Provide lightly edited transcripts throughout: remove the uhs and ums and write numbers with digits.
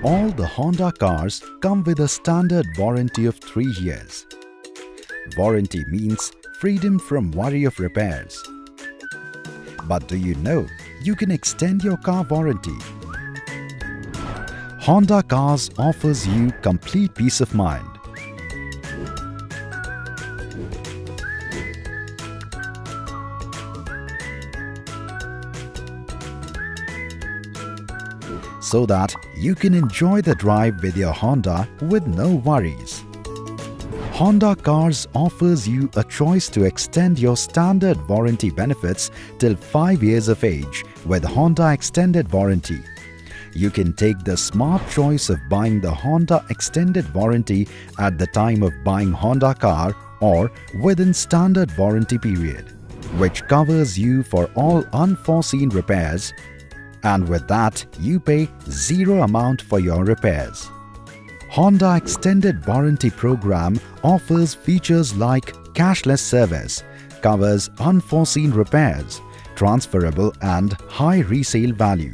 All the Honda cars come with a standard warranty of 3 years. Warranty means freedom from worry of repairs. But do you know you can extend your car warranty? Honda Cars offers you complete peace of mind. So that you can enjoy the drive with your Honda with no worries. Honda Cars offers you a choice to extend your standard warranty benefits till 5 years of age with Honda Extended Warranty. You can take the smart choice of buying the Honda Extended Warranty at the time of buying Honda car or within standard warranty period, which covers you for all unforeseen repairs, and with that you pay zero amount for your repairs. Honda Extended Warranty Program offers features like cashless service, covers unforeseen repairs, transferable and high resale value.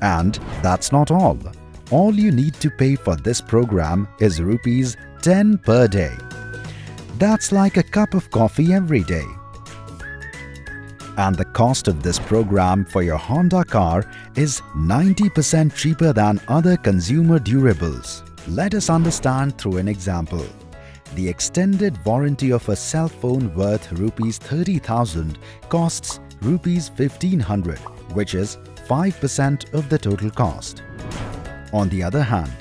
And that's not all. All you need to pay for this program is Rs 10 per day. That's like a cup of coffee every day. And the cost of this program for your Honda car is 90% cheaper than other consumer durables. Let us understand through an example. The extended warranty of a cell phone worth Rs 30,000 costs Rs 1,500, which is 5% of the total cost. On the other hand,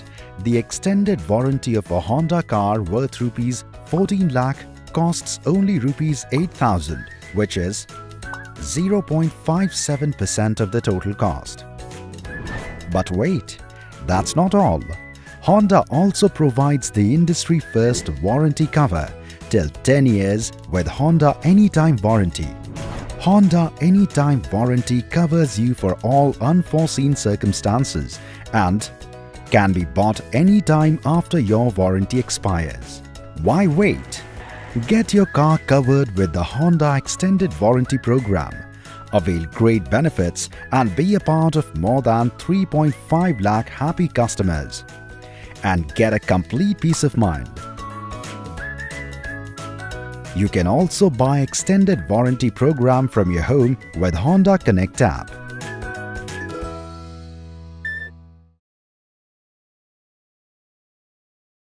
the extended warranty of a Honda car worth Rs 14 lakh costs only Rs 8,000, which is 0.57% of the total cost. But wait, that's not all. Honda also provides the industry-first warranty cover till 10 years with Honda Anytime Warranty. Honda Anytime Warranty covers you for all unforeseen circumstances and can be bought anytime after your warranty expires. Why wait? Get your car covered with the Honda Extended Warranty Program. Avail great benefits and be a part of more than 3.5 lakh happy customers. And get a complete peace of mind. You can also buy Extended Warranty Program from your home with Honda Connect app.